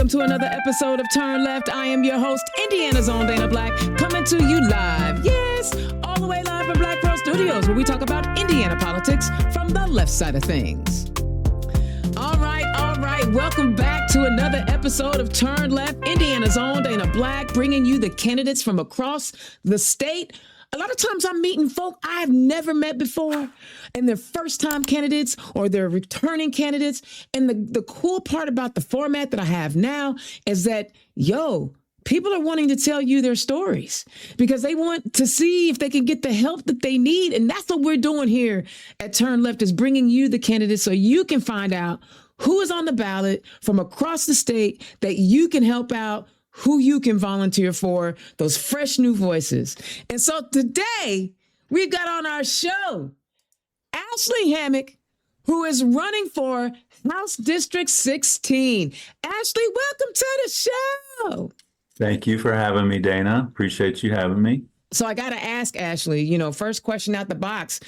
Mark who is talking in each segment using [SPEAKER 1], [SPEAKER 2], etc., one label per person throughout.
[SPEAKER 1] welcome to another episode of Turn Left. I am your host, Indiana's own Dana Black, coming to you live. Yes, all the way live from Black Pearl Studios, where we talk about Indiana politics from the left side of things. All right. Welcome back to another episode of Turn Left. Indiana's own Dana Black, bringing you the candidates from across the state. A lot of times I'm meeting folk I have never met before, and they're first-time candidates or they're returning candidates. And the cool part about the format that I have now is that, people are wanting to tell you their stories because they want to see if they can get the help that they need. And that's what we're doing here at Turn Left, is bringing you the candidates so you can find out who is on the ballot from across the state that you can help out, who you can volunteer for, those fresh new voices. And so today we've got on our show Ashley Hammac, who is running for House District 16. Ashley, welcome to the show.
[SPEAKER 2] Thank you for having me, Dana. Appreciate you having me.
[SPEAKER 1] So I got to ask, Ashley, first question out the box.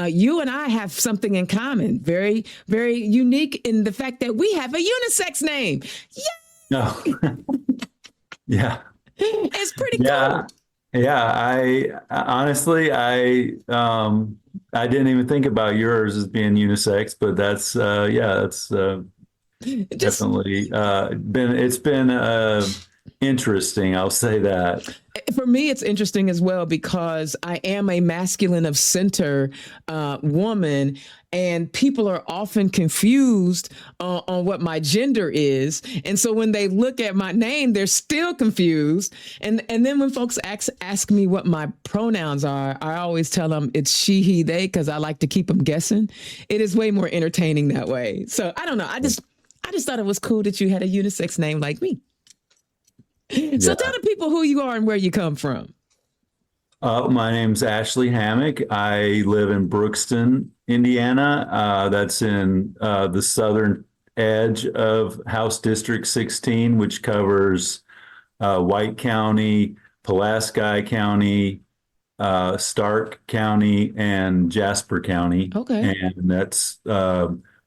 [SPEAKER 1] You and I have something in common, very, very unique in the fact that we have a unisex name.
[SPEAKER 2] Yeah. Oh. Yeah.
[SPEAKER 1] It's pretty
[SPEAKER 2] cool. Yeah. I honestly, I didn't even think about yours as being unisex, but that's definitely been interesting. I'll say that.
[SPEAKER 1] For me, it's interesting as well because I am a masculine of center woman, and people are often confused on what my gender is. And so when they look at my name, they're still confused. And then when folks ask me what my pronouns are, I always tell them it's she, he, they, because I like to keep them guessing. It is way more entertaining that way. So I don't know. I just thought it was cool that you had a unisex name like me. So tell the people who you are and where you come from.
[SPEAKER 2] My name's Ashley Hammac. I live in Brookston, Indiana. That's in the southern edge of House District 16, which covers White County, Pulaski County, Stark County, and Jasper County.
[SPEAKER 1] Okay.
[SPEAKER 2] And that's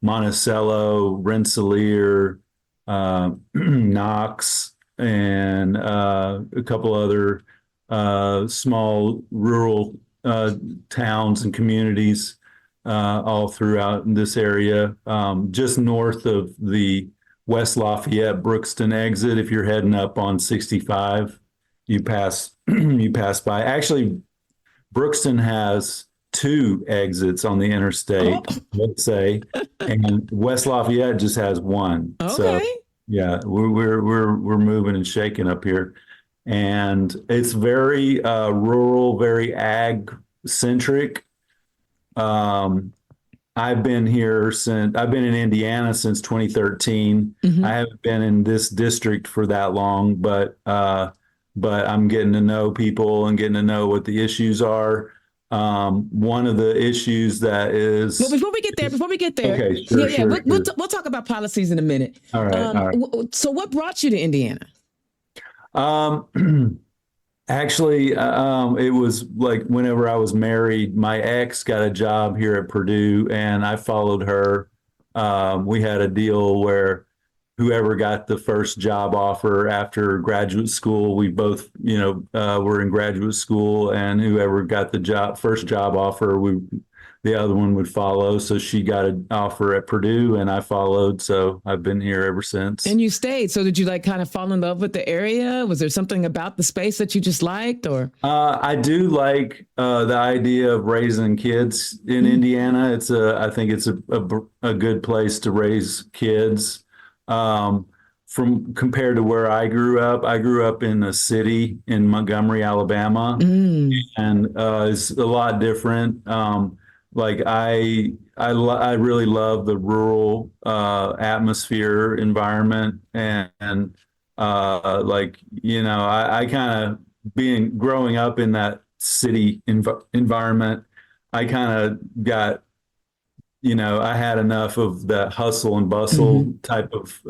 [SPEAKER 2] Monticello, Rensselaer, Knox, and a couple other small rural towns and communities all throughout this area. Just north of the West Lafayette Brookston exit, if you're heading up on 65, you pass by. Actually, Brookston has two exits on the interstate, let's say, and West Lafayette just has one.
[SPEAKER 1] Okay.
[SPEAKER 2] So, yeah, we're moving and shaking up here, and it's very rural, very ag centric. I've been in Indiana since 2013. Mm-hmm. I haven't been in this district for that long, but I'm getting to know people and getting to know what the issues are. One of the issues that is...
[SPEAKER 1] Well, before we get there.
[SPEAKER 2] Okay, sure.
[SPEAKER 1] We'll talk about policies in a minute.
[SPEAKER 2] All right.
[SPEAKER 1] So what brought you to Indiana?
[SPEAKER 2] Actually, it was like whenever I was married, my ex got a job here at Purdue and I followed her. We had a deal where whoever got the first job offer after graduate school, we both, were in graduate school, and whoever got the first job offer, the other one would follow. So she got an offer at Purdue and I followed. So I've been here ever since.
[SPEAKER 1] And you stayed. So did you kind of fall in love with the area? Was there something about the space that you just liked, or?
[SPEAKER 2] I do like the idea of raising kids in Indiana. I think it's a good place to raise kids. From compared to where I grew up in a city in Montgomery, Alabama, and it's a lot different. I really love the rural atmosphere environment, and I kind of growing up in that city environment, I kind of got, I had enough of that hustle and bustle type of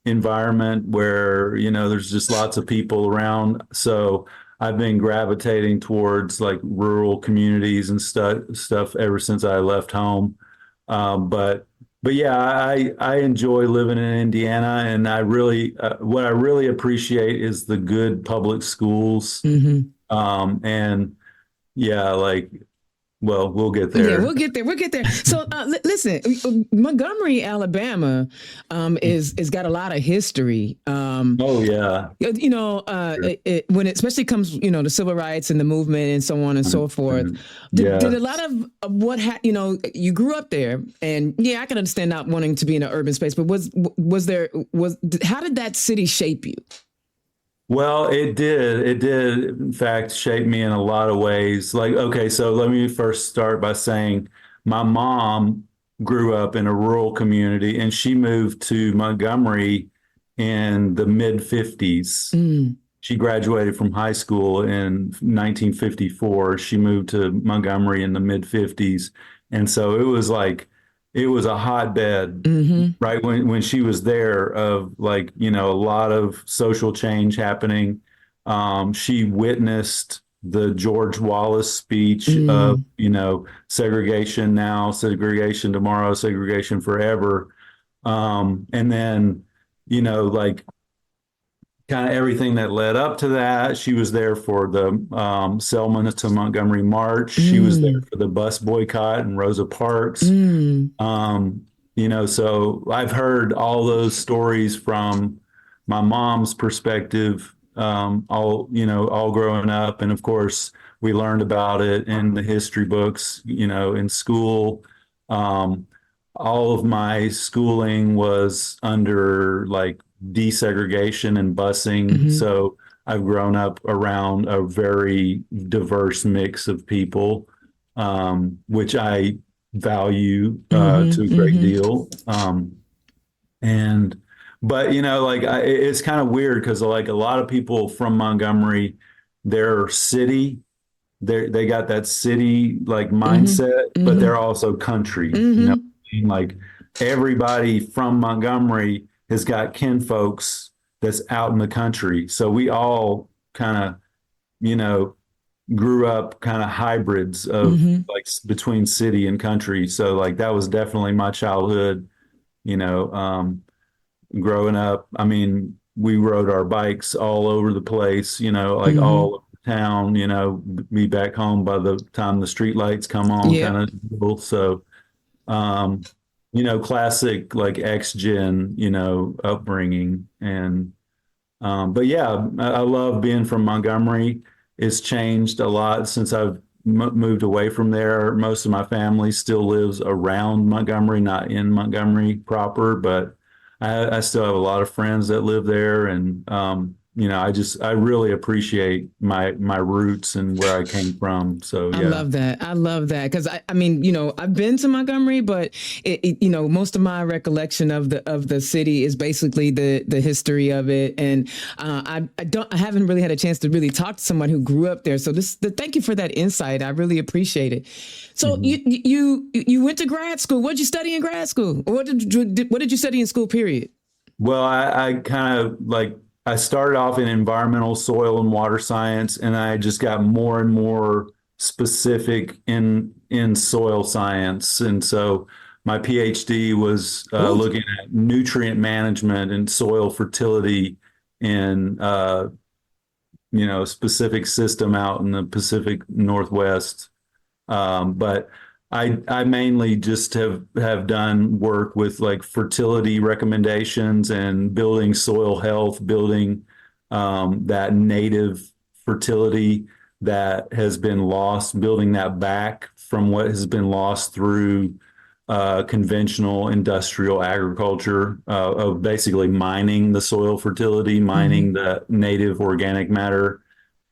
[SPEAKER 2] environment where, there's just lots of people around. So I've been gravitating towards rural communities and stuff ever since I left home. But but yeah, I enjoy living in Indiana, and I really what I really appreciate is the good public schools.
[SPEAKER 1] Hmm.
[SPEAKER 2] And yeah, like, well, we'll get
[SPEAKER 1] Yeah,
[SPEAKER 2] there.
[SPEAKER 1] we'll get there. We'll get there. So, listen, Montgomery, Alabama, is got a lot of history.
[SPEAKER 2] Oh yeah. Sure.
[SPEAKER 1] When it especially comes, to civil rights and the movement and so on and so forth. Did
[SPEAKER 2] Yeah.
[SPEAKER 1] a lot of what you grew up there, and yeah, I can understand not wanting to be in an urban space, but how did that city shape you?
[SPEAKER 2] Well, it did. It did, in fact, shape me in a lot of ways. Like, okay, so let me first start by saying my mom grew up in a rural community and she moved to Montgomery in the mid 50s.
[SPEAKER 1] Mm,
[SPEAKER 2] She graduated from high school in 1954. She moved to Montgomery in the mid 50s. And so it was like, it was a hotbed
[SPEAKER 1] mm-hmm,
[SPEAKER 2] right when she was there of like, a lot of social change happening. She witnessed the George Wallace speech of,
[SPEAKER 1] mm,
[SPEAKER 2] segregation now, segregation tomorrow, segregation forever. And then, like kind of everything that led up to that. She was there for the Selma to Montgomery March. She was there
[SPEAKER 1] mm,
[SPEAKER 2] for the bus boycott and Rosa Parks.
[SPEAKER 1] mm,
[SPEAKER 2] Um, so I've heard all those stories from my mom's perspective, all growing up. And of course, we learned about it in the history books, in school. Um, all of my schooling was under like desegregation and busing.
[SPEAKER 1] mm-hmm,
[SPEAKER 2] So I've grown up around a very diverse mix of people, which I value to a
[SPEAKER 1] mm-hmm,
[SPEAKER 2] great
[SPEAKER 1] mm-hmm.
[SPEAKER 2] deal. And but like it's kind of weird because like a lot of people from Montgomery, their city, they got that city like
[SPEAKER 1] Mhm.
[SPEAKER 2] mindset, but they're
[SPEAKER 1] Mhm.
[SPEAKER 2] also country.
[SPEAKER 1] Mhm.
[SPEAKER 2] Like everybody from Montgomery has got kin folks that's out in the country, so we all kind of you know grew up kind of hybrids of
[SPEAKER 1] Mhm.
[SPEAKER 2] like between city and country. So like that was definitely my childhood. You know, growing up, I mean, we rode our bikes all over the place. Like
[SPEAKER 1] Mhm.
[SPEAKER 2] all over town. Be back home by the time the street lights come on, kind
[SPEAKER 1] Yep.
[SPEAKER 2] of deal. So, um, classic like X gen, upbringing. And but yeah, I love being from Montgomery. It's changed a lot since I've moved away from there. Most of my family still lives around Montgomery, not in Montgomery proper, but I still have a lot of friends that live there. And, I really appreciate my roots and where I came from. So,
[SPEAKER 1] I
[SPEAKER 2] yeah.
[SPEAKER 1] love that. I love that because I mean, I've been to Montgomery, but most of my recollection of the city is basically the history of it, and I haven't really had a chance to really talk to someone who grew up there. So thank you for that insight. I really appreciate it. So
[SPEAKER 2] Mhm.
[SPEAKER 1] you went to grad school. What did you study in grad school, or what did you study in school? Period.
[SPEAKER 2] Well, I kind of like I started off in environmental soil and water science, and I just got more and more specific in soil science. And so my PhD was
[SPEAKER 1] Ooh.
[SPEAKER 2] looking at nutrient management and soil fertility in a specific system out in the Pacific Northwest. But I mainly just have done work with like fertility recommendations and building soil health, building that native fertility that has been lost, building that back from what has been lost through conventional industrial agriculture of basically mining the soil fertility, mining
[SPEAKER 1] Mm-hmm.
[SPEAKER 2] the native organic matter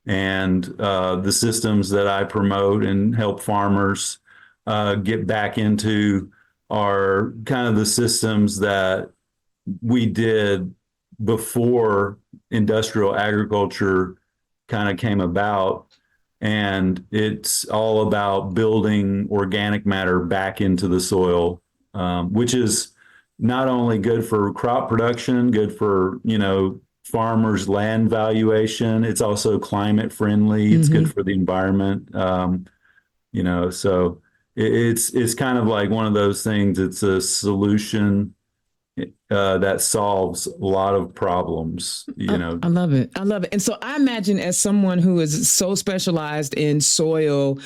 [SPEAKER 2] and the systems that I promote and help farmers get back into are kind of the systems that we did before industrial agriculture kind of came about. And it's all about building organic matter back into the soil, which is not only good for crop production, good for, farmers' land valuation. It's also climate friendly. It's good
[SPEAKER 1] Mm-hmm.
[SPEAKER 2] for the environment. So it's kind of like one of those things. It's a solution that solves a lot of problems, you know.
[SPEAKER 1] I love it. I love it. And so I imagine, as someone who is so specialized in soil,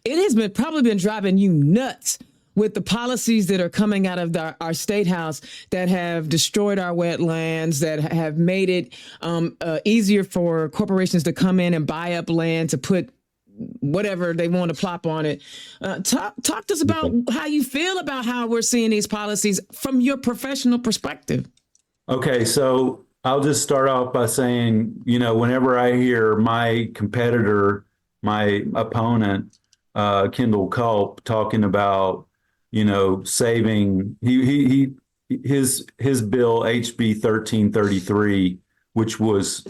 [SPEAKER 1] it has probably been driving you nuts with the policies that are coming out of our state house that have destroyed our wetlands, that have made it easier for corporations to come in and buy up land to put whatever they want to plop on it. Talk to us about how you feel about how we're seeing these policies from your professional perspective.
[SPEAKER 2] Okay, so I'll just start off by saying, you know, whenever I hear my competitor, my opponent, Kendall Culp, talking about, you know, saving his bill HB 1333, which was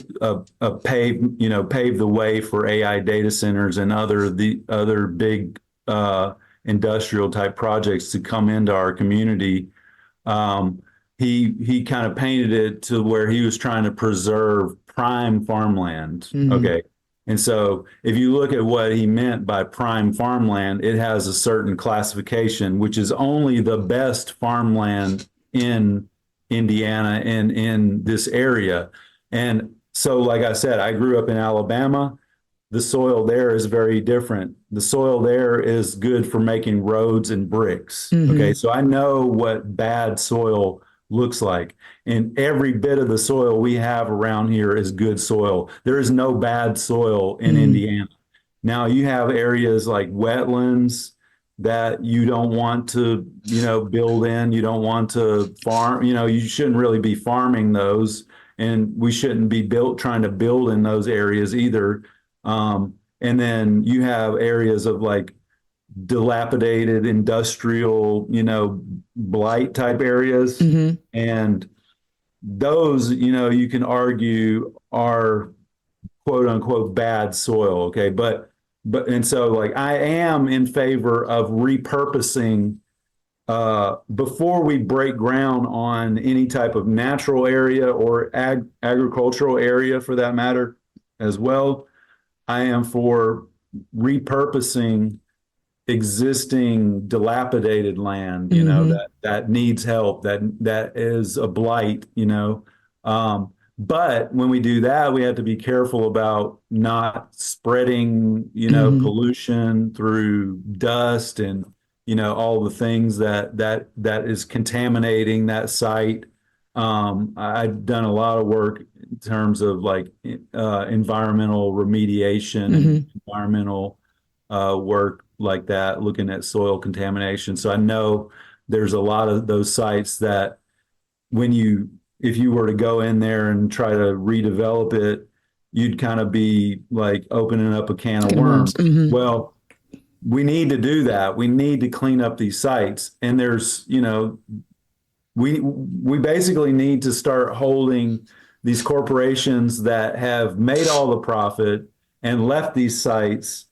[SPEAKER 2] paved the way for AI data centers and other big industrial type projects to come into our community. He kind of painted it to where he was trying to preserve prime farmland. Okay. And so if you look at what he meant by prime farmland, it has a certain classification, which is only the best farmland in Indiana and in this area. And so, like I said, I grew up in Alabama. The soil there is very different. The soil there is good for making roads and bricks. Okay. So I know what bad soil looks like. And every bit of the soil we have around here is good soil. There is no bad soil in Indiana. Now you have areas like wetlands that you don't want to, you know, build in. You don't want to farm, you know, you shouldn't really be farming those. And we shouldn't be trying to build in those areas either. And then you have areas of like dilapidated industrial, you know, blight type areas. And those, you know, you can argue are quote unquote bad soil. Okay. And so like I am in favor of repurposing before we break ground on any type of natural area or agricultural area for that matter as well. I am for repurposing existing dilapidated land, you know, that needs help, that is a blight, you know. But when we do that, we have to be careful about not spreading, you know, pollution through dust and, you know, all the things that is contaminating that site. I've done a lot of work in terms of like environmental remediation and environmental work like that, looking at soil contamination. So I know there's a lot of those sites that if you were to go in there and try to redevelop it, you'd kind of be like opening up a can of worms. Well, we need to do that. We need to clean up these sites. And there's, you know, we basically need to start holding these corporations that have made all the profit and left these sites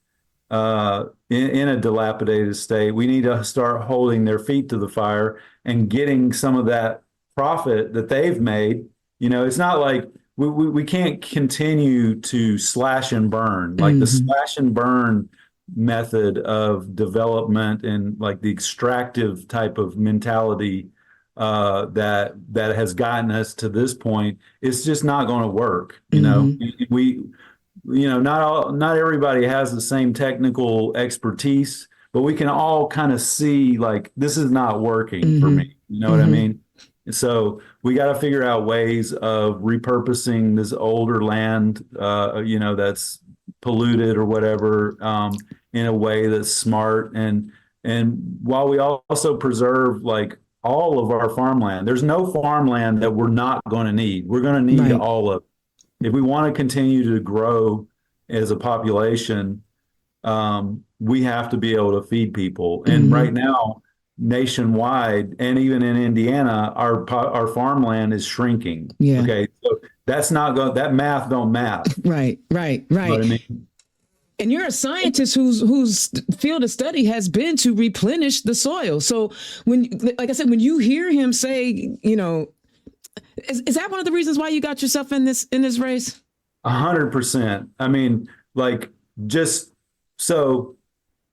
[SPEAKER 2] in a dilapidated state. We need to start holding their feet to the fire and getting some of that profit that they've made. You know, it's not like we can't continue to slash and burn. Like the slash and burn method of development and like the extractive type of mentality that has gotten us to this point, it's just not going to work. You know, not everybody has the same technical expertise, but we can all kind of see like this is not working for me. You know what I mean? And so we got to figure out ways of repurposing this older land, you know, that's polluted or whatever, in a way that's smart. And while we also preserve like all of our farmland, there's no farmland that we're not going to need. We're going to need all of it. If we want to continue to grow as a population, we have to be able to feed people. And right now, nationwide, and even in Indiana, our farmland is shrinking.
[SPEAKER 1] Yeah.
[SPEAKER 2] Okay. So that's not going, that math don't math.
[SPEAKER 1] Right.
[SPEAKER 2] You know what I mean?
[SPEAKER 1] And you're a scientist whose field of study has been to replenish the soil. So when, like I said, when you hear him say, you know, is that one of the reasons why you got yourself in this race?
[SPEAKER 2] 100%. I mean, like, just so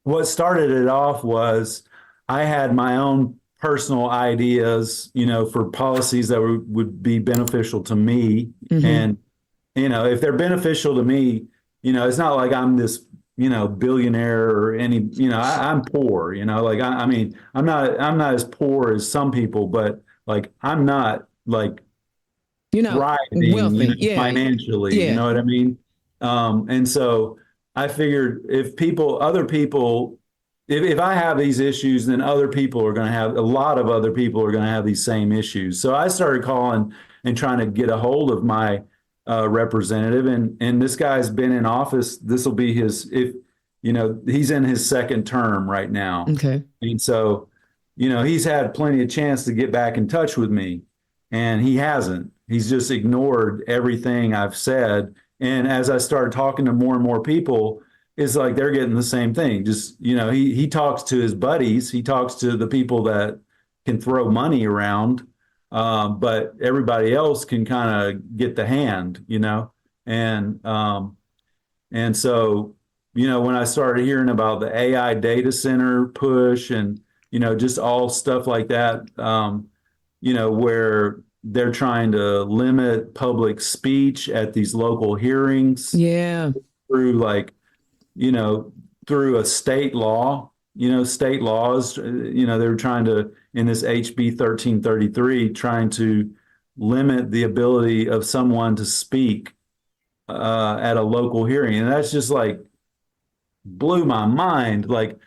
[SPEAKER 2] what started it off was I had my own personal ideas, for policies that would be beneficial to me.
[SPEAKER 1] Mm-hmm.
[SPEAKER 2] And, if they're beneficial to me, it's not like I'm this, billionaire or any, I'm poor, like, I mean, I'm not as poor as some people, but like, I'm not like thriving,
[SPEAKER 1] wealthy. Yeah.
[SPEAKER 2] financially,
[SPEAKER 1] Yeah.
[SPEAKER 2] you know what I mean? And so I figured other people, if I have these issues, then a lot of other people are going to have these same issues. So I started calling and trying to get a hold of my representative, and this guy's been in office. This will be he's in his second term right now.
[SPEAKER 1] Okay.
[SPEAKER 2] And so, he's had plenty of chance to get back in touch with me, and he hasn't. He's just ignored everything I've said. And as I started talking to more and more people, it's like they're getting the same thing. Just, he talks to his buddies, he talks to the people that can throw money around, but everybody else can kind of get the hand, and so, when I started hearing about the AI data center push and, just all stuff like that, where they're trying to limit public speech at these local hearings.
[SPEAKER 1] Yeah.
[SPEAKER 2] Through through a state law, state laws, they were trying to, in this HB 1333, trying to limit the ability of someone to speak at a local hearing. And that's just like blew my mind. Like,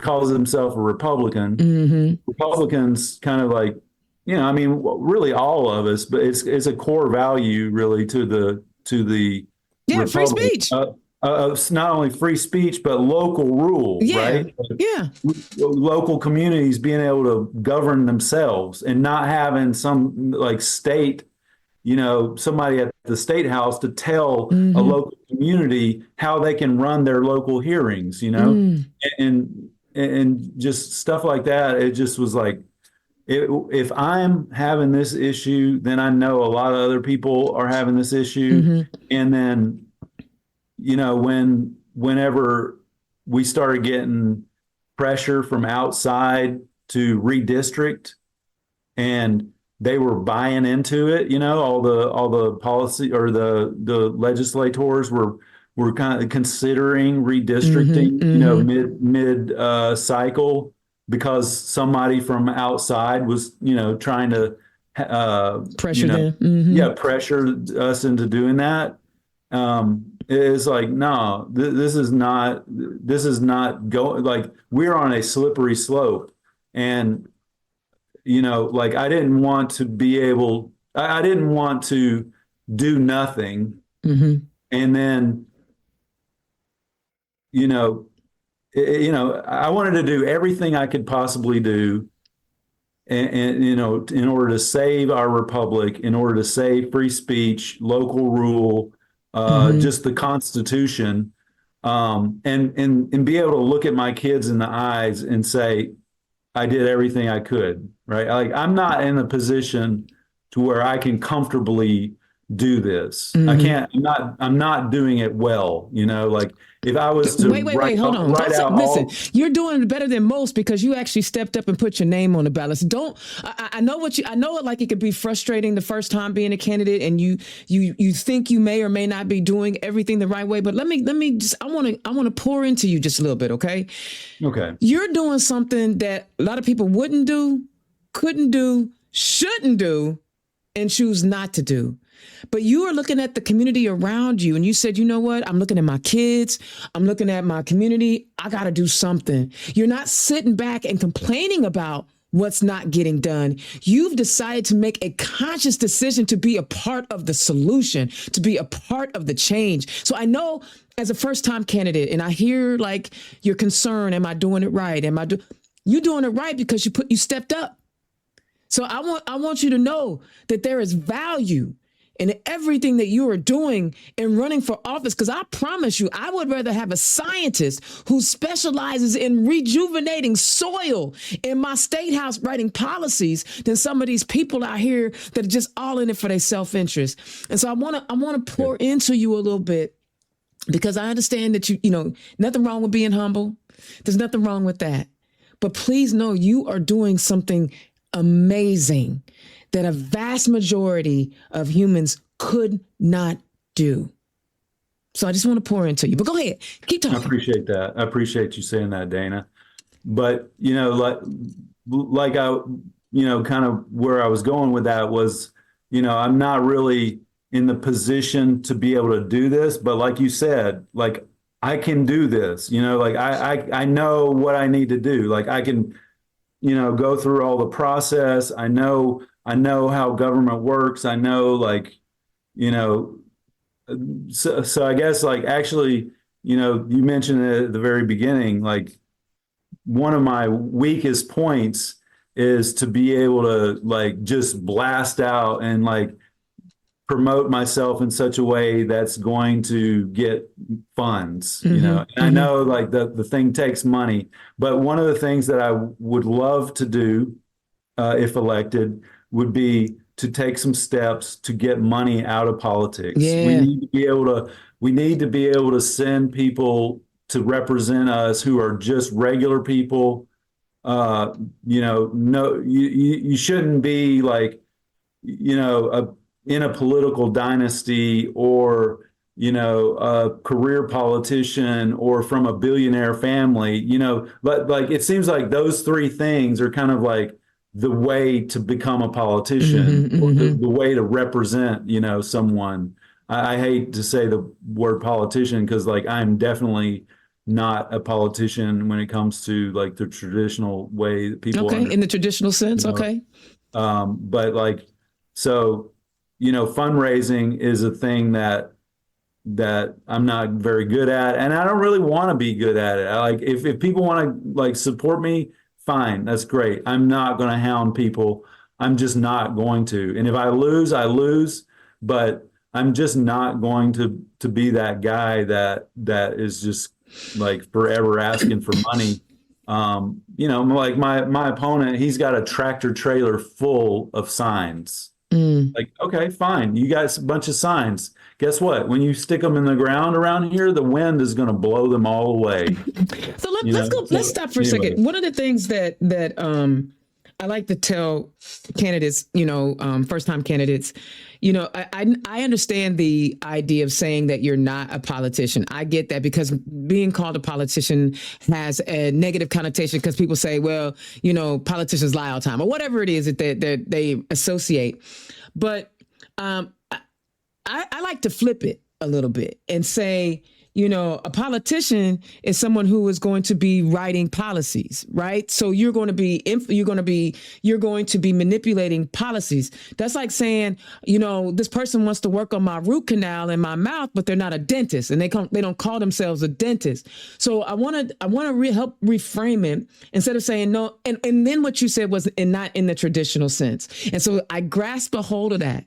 [SPEAKER 2] calls himself a Republican.
[SPEAKER 1] Mm-hmm.
[SPEAKER 2] Republicans kind of like, I mean, really all of us, but it's a core value really to the
[SPEAKER 1] Republic. Free speech.
[SPEAKER 2] Not only free speech, but local rule, right?
[SPEAKER 1] Yeah.
[SPEAKER 2] Local communities being able to govern themselves and not having some like state, somebody at the state house to tell a local community how they can run their local hearings, and just stuff like that. It just was like, if I'm having this issue, then I know a lot of other people are having this issue. And then, whenever we started getting pressure from outside to redistrict, and they were buying into it, all the policy or the legislators were kind of considering redistricting, mid cycle, because somebody from outside was, trying to
[SPEAKER 1] pressure them.
[SPEAKER 2] Pressure us into doing that. It's like, no, this is not going, like, we're on a slippery slope. And, like, I didn't want to do nothing. And then, I wanted to do everything I could possibly do, and in order to save our republic, in order to save free speech, local rule, just the Constitution, and be able to look at my kids in the eyes and say, I did everything I could, right? Like, I'm not in a position to where I can comfortably do this. I can't. I'm not doing it well. Like, if I was to
[SPEAKER 1] wait, hold on. Listen, you're doing better than most because you actually stepped up and put your name on the ballot. So I know it, like, it could be frustrating the first time being a candidate, and you think you may or may not be doing everything the right way. But let me just, I want to pour into you just a little bit, okay?
[SPEAKER 2] Okay.
[SPEAKER 1] You're doing something that a lot of people wouldn't do, couldn't do, shouldn't do, and choose not to do. But you are looking at the community around you, and you said, you know what? I'm looking at my kids. I'm looking at my community. I got to do something. You're not sitting back and complaining about what's not getting done. You've decided to make a conscious decision to be a part of the solution, to be a part of the change. So I know, as a first-time candidate, and I hear, like, your concern, am I doing it right? You're doing it right because you stepped up. So I want you to know that there is value in everything that you are doing and running for office. Because I promise you, I would rather have a scientist who specializes in rejuvenating soil in my state house writing policies than some of these people out here that are just all in it for their self-interest. And so I want to pour into you a little bit, because I understand that you know, nothing wrong with being humble. There's nothing wrong with that. But please know you are doing something amazing that a vast majority of humans could not do. So I just want to pour into you. But go ahead. Keep talking.
[SPEAKER 2] I appreciate that. I appreciate you saying that, Dana. But, like I, kind of where I was going with that was, I'm not really in the position to be able to do this. But like you said, like, I can do this, like I know what I need to do. Like I can, go through all the process. I know how government works. I know, like, so I guess, like, actually, you mentioned it at the very beginning, like one of my weakest points is to be able to, like, just blast out and, like, promote myself in such a way that's going to get funds, And I know, like, the thing takes money, but one of the things that I would love to do, if elected, would be to take some steps to get money out of politics.
[SPEAKER 1] Yeah.
[SPEAKER 2] We need to be able to send people to represent us who are just regular people. You shouldn't be, like, in a political dynasty or, a career politician or from a billionaire family, but, like, it seems like those three things are kind of like the way to become a politician, or the way to represent, someone. I hate to say the word politician because, like, I'm definitely not a politician when it comes to, like, the traditional way that people.
[SPEAKER 1] Okay, in the traditional sense, okay.
[SPEAKER 2] But, like, so, fundraising is a thing that I'm not very good at, and I don't really want to be good at it. Like, if people want to, like, support me, fine, that's great. I'm not going to hound people. I'm just not going to. And if I lose, I lose, but I'm just not going to be that guy that is just, like, forever asking for money. Like my opponent, he's got a tractor trailer full of signs. Like, okay, fine. You got a bunch of signs. Guess what? When you stick them in the ground around here, the wind is going to blow them all away.
[SPEAKER 1] So let's stop for a second. One of the things that I like to tell candidates, first-time candidates, I understand the idea of saying that you're not a politician. I get that, because being called a politician has a negative connotation, because people say, well, politicians lie all the time, or whatever it is that they associate. But I like to flip it a little bit and say, a politician is someone who is going to be writing policies, right? So you're going to be manipulating policies. That's like saying, this person wants to work on my root canal in my mouth, but they're not a dentist, and they don't call themselves a dentist. So I want to help reframe it, instead of saying no. And then what you said was not in the traditional sense. And so I grasp a hold of that,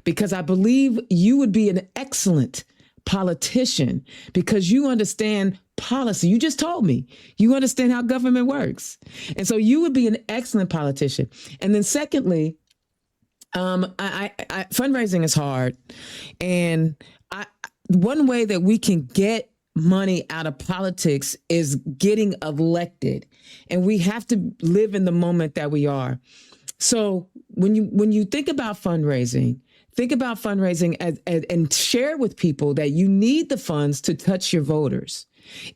[SPEAKER 1] because I believe you would be an excellent politician, because you understand policy. You just told me you understand how government works. And so you would be an excellent politician. And then secondly, fundraising is hard. And one way that we can get money out of politics is getting elected. And we have to live in the moment that we are. So when you think about fundraising, and share with people that you need the funds to touch your voters.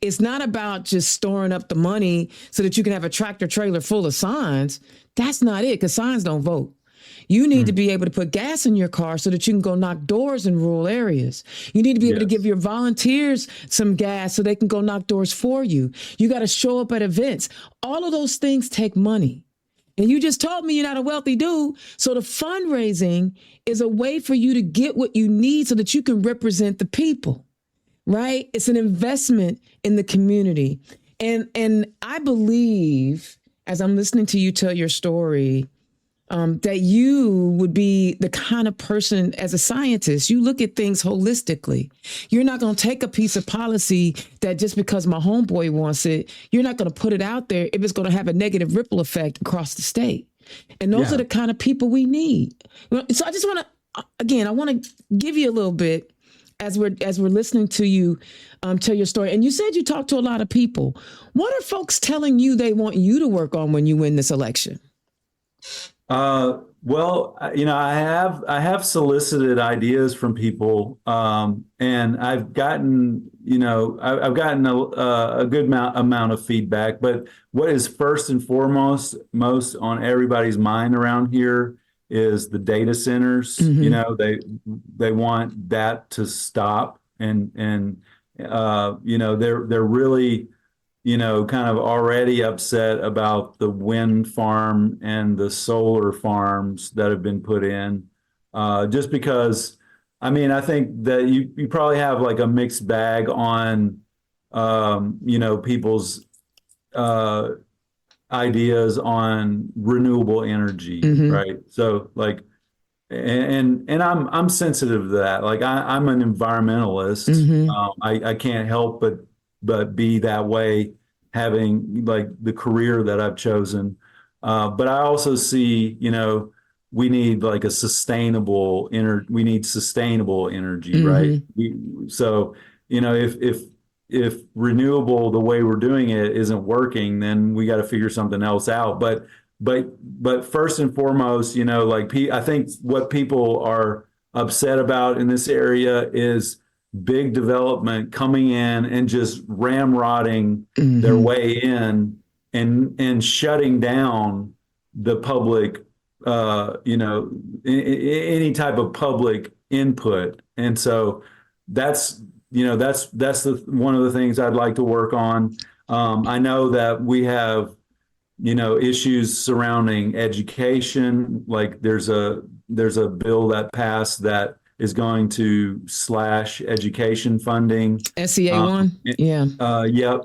[SPEAKER 1] It's not about just storing up the money so that you can have a tractor trailer full of signs. That's not it, because signs don't vote. You need to be able to put gas in your car so that you can go knock doors in rural areas. You need to be able to give your volunteers some gas so they can go knock doors for you. You got to show up at events. All of those things take money. And you just told me you're not a wealthy dude. So the fundraising is a way for you to get what you need so that you can represent the people, right? It's an investment in the community. And I believe, as I'm listening to you tell your story, that you would be the kind of person, as a scientist, you look at things holistically. You're not going to take a piece of policy that just because my homeboy wants it, you're not going to put it out there if it's going to have a negative ripple effect across the state. And those are the kind of people we need. So I just want to, again, I want to give you a little bit as we're listening to you tell your story, and you said you talked to a lot of people. What are folks telling you they want you to work on when you win this election?
[SPEAKER 2] Well, I have solicited ideas from people, and I've gotten, I've gotten a good amount of feedback. But what is first and foremost, most on everybody's mind around here is the data centers. They want that to stop, and they're really kind of already upset about the wind farm and the solar farms that have been put in. Just because, I think that you probably have like a mixed bag on, people's ideas on renewable energy, right? So like, and I'm sensitive to that. Like I'm an environmentalist. I can't help but be that way, having like the career that I've chosen. But I also see, we need like we need sustainable energy, right? So, if renewable, the way we're doing it isn't working, then we got to figure something else out. But first and foremost, I think what people are upset about in this area is big development coming in and just ramrodding their way in and shutting down the public, any type of public input. And so that's one of the things I'd like to work on. I know that we have, issues surrounding education. Like there's a bill that passed that is going to slash education funding.
[SPEAKER 1] SEA one, yeah.
[SPEAKER 2] Yep,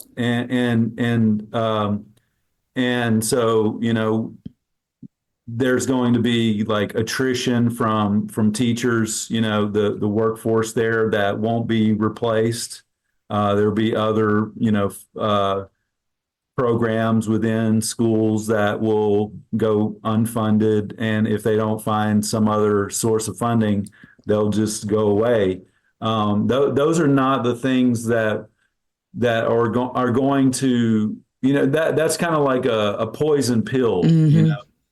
[SPEAKER 2] and so there's going to be like attrition from teachers. The workforce there that won't be replaced. There'll be other programs within schools that will go unfunded, and if they don't find some other source of funding, they'll just go away. Those are not the things that are going to, that's kind of like a poison pill.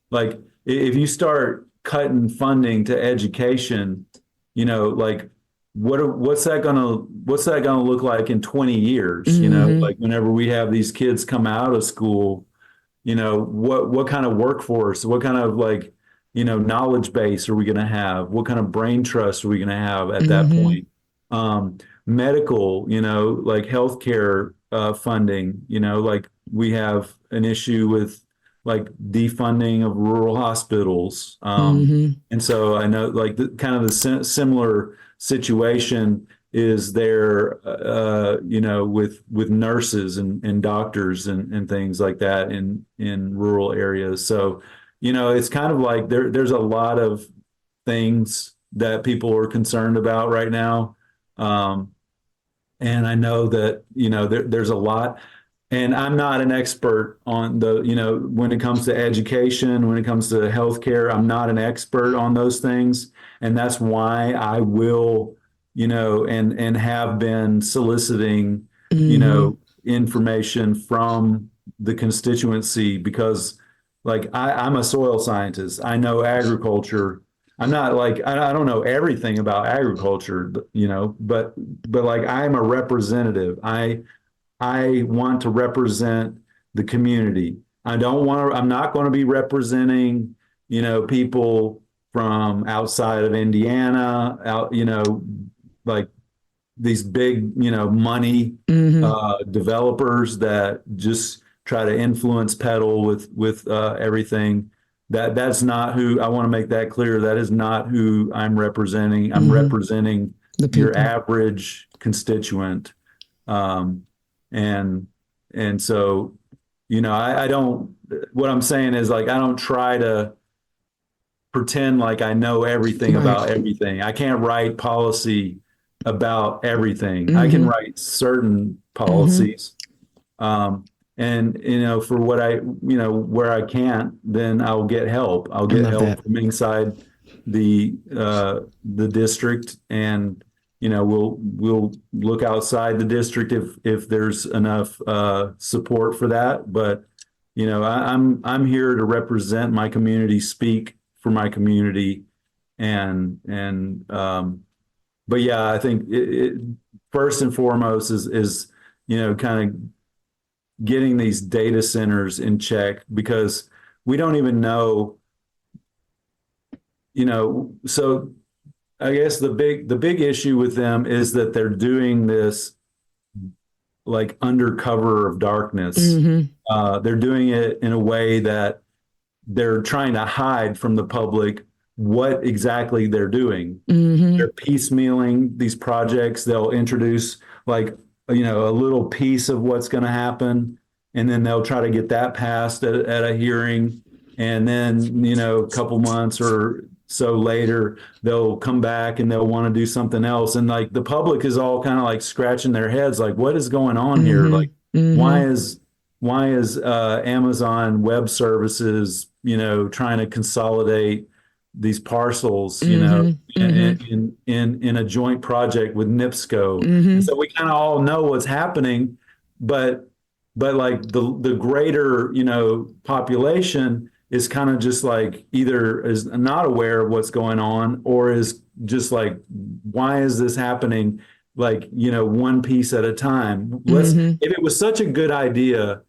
[SPEAKER 2] Like if you start cutting funding to education, like what's that gonna look like in 20 years? Like whenever we have these kids come out of school, what kind of workforce, what kind of like knowledge base are we going to have? What kind of brain trust are we going to have at that point? Medical, like healthcare funding, like we have an issue with like defunding of rural hospitals. And so I know like the similar situation is there, with nurses and doctors and things like that in rural areas. So, it's kind of like there's a lot of things that people are concerned about right now. And I know that, there's a lot, and I'm not an expert on when it comes to education, when it comes to healthcare, I'm not an expert on those things. And that's why I will, and have been soliciting, information from the constituency, because like I'm a soil scientist. I know agriculture. I'm not like I don't know everything about agriculture, but like I'm a representative. I want to represent the community. I'm not going to be representing, people from outside of Indiana, like these big, money developers that just try to influence peddle with everything. That's not who I want to make that clear. That is not who I'm representing. I'm representing your average constituent. And so, I don't, what I'm saying is like, I don't try to pretend like I know everything about everything. I can't write policy about everything. I can write certain policies. And, for what where I can't, then I'll get help. I'll get help from inside the district, and we'll look outside the district if there's enough support for that. But I'm here to represent my community, speak for my community, but yeah, I think first and foremost is kind of getting these data centers in check, because we don't even know, so I guess the big issue with them is that they're doing this like under cover of darkness. They're doing it in a way that they're trying to hide from the public what exactly they're doing. They're piecemealing these projects. They'll introduce like, a little piece of what's going to happen, and then they'll try to get that passed at a hearing. And then, a couple months or so later, they'll come back and they'll want to do something else. And like the public is all kind of like scratching their heads, like, what is going on here? Like, why is Amazon Web Services, trying to consolidate these parcels, in a joint project with NIPSCO? So we kind of all know what's happening, but like the greater, population is kind of just like either is not aware of what's going on, or is just like, why is this happening? Like, one piece at a time. If it was such a good idea,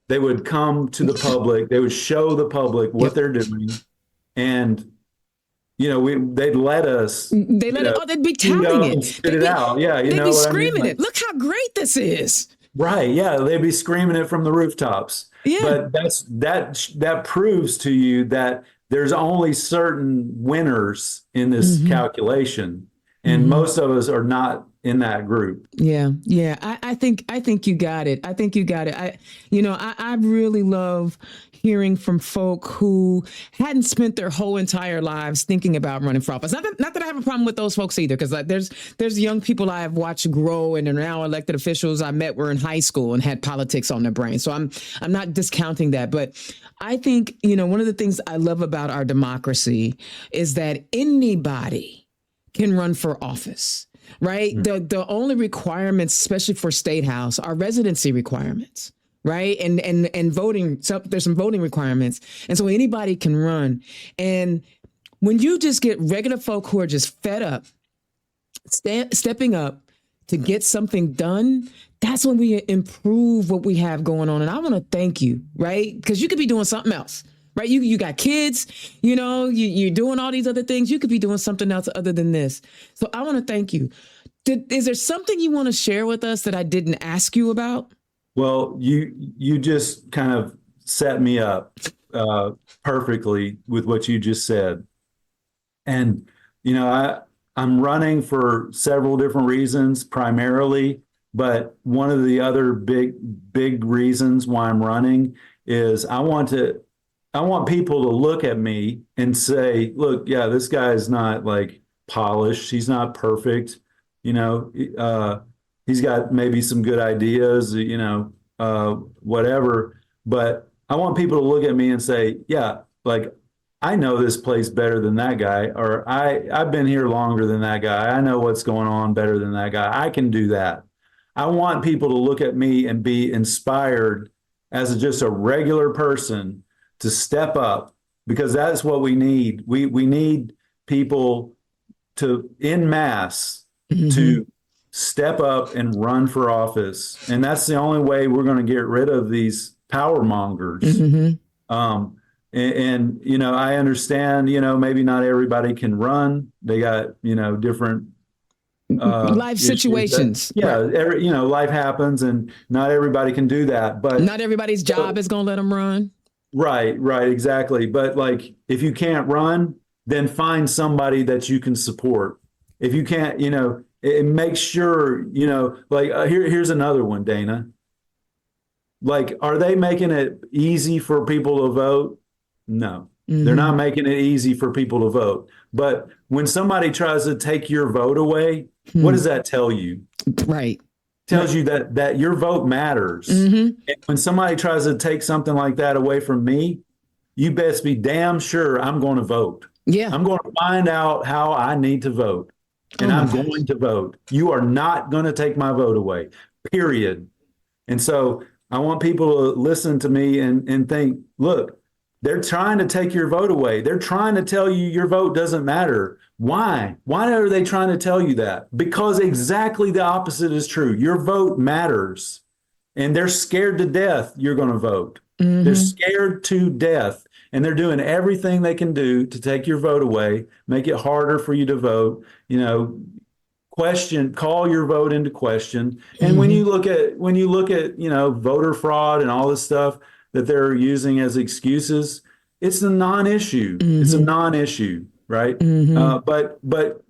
[SPEAKER 2] they would come to the public, they would show the public what they're doing, and they'd let us.
[SPEAKER 1] They'd be touting it.
[SPEAKER 2] Spit it out. Yeah,
[SPEAKER 1] they'd be screaming
[SPEAKER 2] Like,
[SPEAKER 1] it. Look how great this is.
[SPEAKER 2] Right. Yeah, they'd be screaming it from the rooftops. Yeah. But that proves to you that there's only certain winners in this calculation, and most of us are not in that group.
[SPEAKER 1] Yeah. I think you got it. I really love hearing from folk who hadn't spent their whole entire lives thinking about running for office. Not that I have a problem with those folks either, because there's young people I have watched grow and are now elected officials I met were in high school and had politics on their brain. So I'm not discounting that. But I think, one of the things I love about our democracy is that anybody can run for office. Right. The only requirements, especially for State House, are residency requirements. Right. And voting. So there's some voting requirements. And so anybody can run. And when you just get regular folk who are just fed up, stepping up to get something done, that's when we improve what we have going on. And I want to thank you. Right. Because you could be doing something else. Right. You got kids, you're doing all these other things. You could be doing something else other than this. So I want to thank you. Is there something you want to share with us that I didn't ask you about?
[SPEAKER 2] Well, you just kind of set me up perfectly with what you just said. And, I'm running for several different reasons primarily, but one of the other big reasons why I'm running is I want people to look at me and say, look, yeah, this guy is not like polished. He's not perfect. He's got maybe some good ideas, whatever. But I want people to look at me and say, yeah, like, I know this place better than that guy, or I've been here longer than that guy. I know what's going on better than that guy. I can do that. I want people to look at me and be inspired as just a regular person to step up, because that's what we need. We need people to, en masse, to step up and run for office. And that's the only way we're going to get rid of these power mongers. I understand, maybe not everybody can run. They got, different
[SPEAKER 1] life situations.
[SPEAKER 2] Life happens and not everybody can do that. But
[SPEAKER 1] not everybody's job is going to let them run.
[SPEAKER 2] Right, exactly. But like, if you can't run, then find somebody that you can support. If you can't, make sure, here's another one, Dana. Like, are they making it easy for people to vote? No, they're not making it easy for people to vote. But when somebody tries to take your vote away, what does that tell you?
[SPEAKER 1] Right.
[SPEAKER 2] Tells you that your vote matters. And when somebody tries to take something like that away from me, you best be damn sure I'm going to vote.
[SPEAKER 1] Yeah.
[SPEAKER 2] I'm going to find out how I need to vote. and
[SPEAKER 1] Oh my
[SPEAKER 2] I'm
[SPEAKER 1] gosh.
[SPEAKER 2] going to vote. You are not going to take my vote away, period. And so I want people to listen to me and think, look, they're trying to take your vote away. They're trying to tell you your vote doesn't matter. Why? Why are they trying to tell you that? Because exactly the opposite is true. Your vote matters. And they're scared to death you're going to vote. They're
[SPEAKER 1] Mm-hmm.
[SPEAKER 2] scared to death. And they're doing everything they can do to take your vote away, make it harder for you to vote, call your vote into question. And
[SPEAKER 1] Mm-hmm.
[SPEAKER 2] when you look at, voter fraud and all this stuff that they're using as excuses, it's a non-issue. It's a
[SPEAKER 1] Mm-hmm.
[SPEAKER 2] non-issue, right?
[SPEAKER 1] Mm-hmm.
[SPEAKER 2] But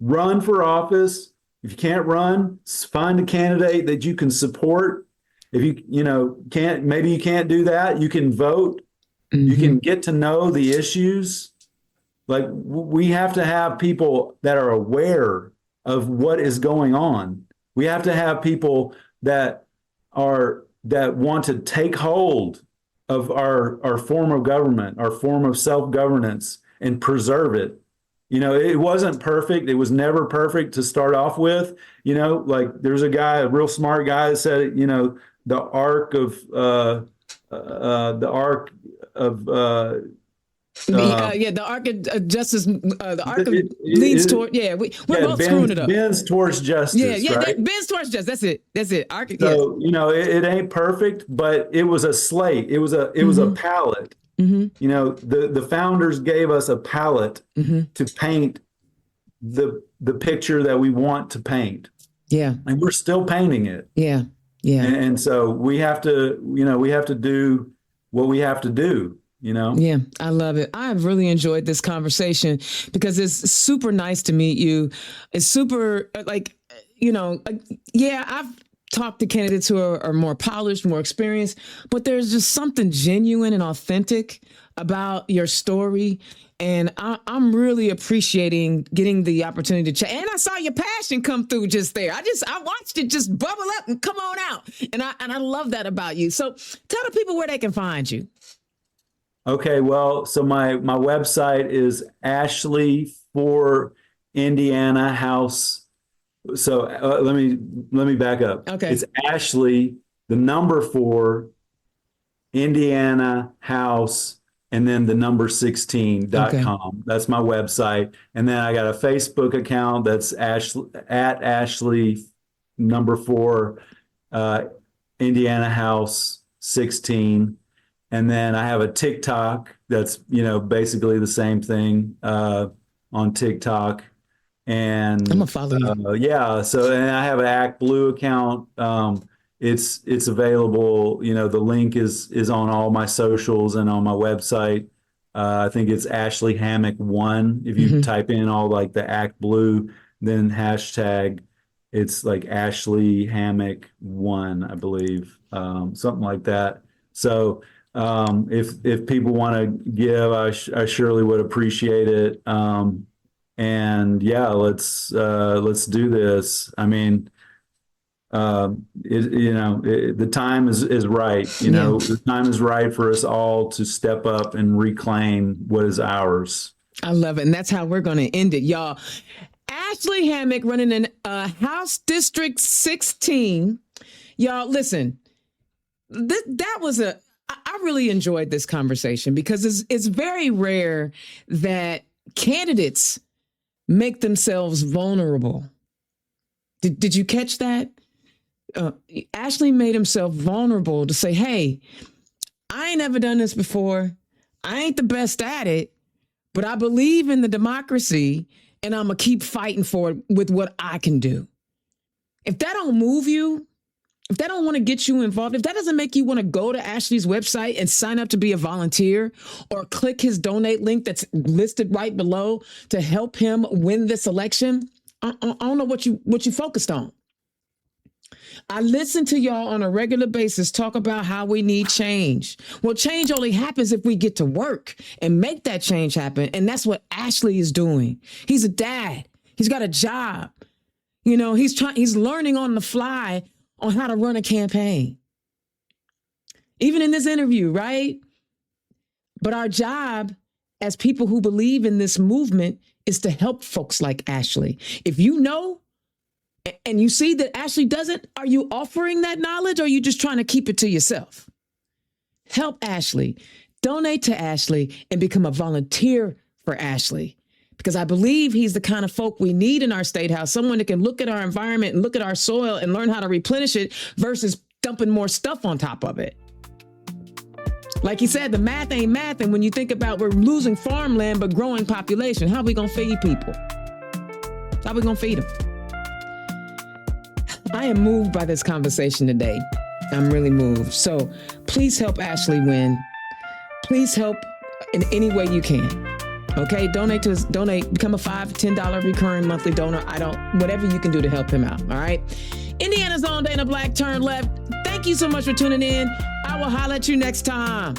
[SPEAKER 2] run for office. If you can't run, find a candidate that you can support. If can't, maybe you can't do that, you can vote. You
[SPEAKER 1] Mm-hmm.
[SPEAKER 2] can get to know the issues. Like we have to have people that are aware of what is going on. We have to have people that want to take hold of our form of government, our form of self-governance, and preserve it. It wasn't perfect. It was never perfect to start off with. Like there's a real smart guy that said, the arc of the arc of
[SPEAKER 1] Yeah, the arc of justice, the arc of
[SPEAKER 2] it,
[SPEAKER 1] leads
[SPEAKER 2] it,
[SPEAKER 1] toward. Yeah, we're
[SPEAKER 2] yeah,
[SPEAKER 1] both screwing it up.
[SPEAKER 2] bends towards
[SPEAKER 1] Yeah,
[SPEAKER 2] justice,
[SPEAKER 1] yeah,
[SPEAKER 2] right?
[SPEAKER 1] that bends towards justice. That's it. That's it. Arc. Yes.
[SPEAKER 2] So, it ain't perfect, but it was a slate. It was a
[SPEAKER 1] Mm-hmm.
[SPEAKER 2] palette.
[SPEAKER 1] Mm-hmm.
[SPEAKER 2] The founders gave us a palette
[SPEAKER 1] Mm-hmm.
[SPEAKER 2] to paint the picture that we want to paint,
[SPEAKER 1] Yeah.
[SPEAKER 2] and we're still painting it.
[SPEAKER 1] Yeah. Yeah.
[SPEAKER 2] And so we have to do what we have to do.
[SPEAKER 1] Yeah, I love it. I've really enjoyed this conversation because it's super nice to meet you. It's super yeah, I've talked to candidates who are more polished, more experienced, but there's just something genuine and authentic about your story. And I'm really appreciating getting the opportunity to chat. And I saw your passion come through just there. I watched it just bubble up and come on out. And I love that about you. So tell the people where they can find you.
[SPEAKER 2] Okay, well, so my website is Ashley for Indiana House. So let me back up.
[SPEAKER 1] Okay.
[SPEAKER 2] It's Ashley, the number 4, Indiana House, and then the number 16.com.
[SPEAKER 1] Okay.
[SPEAKER 2] That's my website. And then I got a Facebook account that's Ashley number 4, Indiana House 16. And then I have a TikTok that's, basically the same thing on TikTok. And
[SPEAKER 1] I'm gonna follow you.
[SPEAKER 2] yeah, so and I have an Act Blue account. It's available. The link is on all my socials and on my website. I think it's Ashley Hammac 1. If you type in all like the Act Blue, then hashtag, it's like Ashley Hammac 1, I believe, something like that. So if people want to give, I surely would appreciate it. And yeah, let's do this. I mean, the time is right. The time is right for us all to step up and reclaim what is ours.
[SPEAKER 1] I love it. And that's how we're going to end it, y'all. Ashley Hammac running in House District 16. Y'all, listen, that was I really enjoyed this conversation because it's very rare that candidates make themselves vulnerable. Did you catch that? Ashley made himself vulnerable to say, hey, I ain't never done this before. I ain't the best at it, but I believe in the democracy and I'm going to keep fighting for it with what I can do. If that don't move you, if that don't want to get you involved, if that doesn't make you want to go to Ashley's website and sign up to be a volunteer or click his donate link that's listed right below to help him win this election, I don't know what you focused on. I listen to y'all on a regular basis talk about how we need change. Well, change only happens if we get to work and make that change happen. And that's what Ashley is doing. He's a dad. He's got a job. He's learning on the fly on how to run a campaign. Even in this interview, right? But our job as people who believe in this movement is to help folks like Ashley. If you know and you see that Ashley doesn't, are you offering that knowledge or are you just trying to keep it to yourself? Help Ashley, donate to Ashley, and become a volunteer for Ashley. Because I believe he's the kind of folk we need in our state house, someone that can look at our environment and look at our soil and learn how to replenish it versus dumping more stuff on top of it. Like he said, the math ain't math. And when you think about we're losing farmland but growing population, how are we going to feed people? How are we going to feed them? I am moved by this conversation today. I'm really moved. So please help Ashley win. Please help in any way you can. Okay, donate, become a $5, $10 recurring monthly donor. Whatever you can do to help him out. All right. Indiana's own Dana Black, turn left. Thank you so much for tuning in. I will holler at you next time.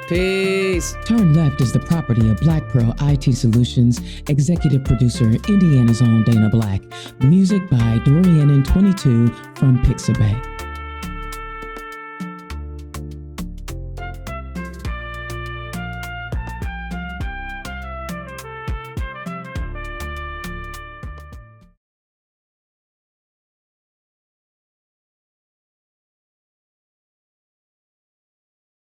[SPEAKER 1] Peace. Turn Left is the property of Black Pearl IT Solutions, executive producer, Indiana's own Dana Black. Music by Dorian and 22 from Pixabay.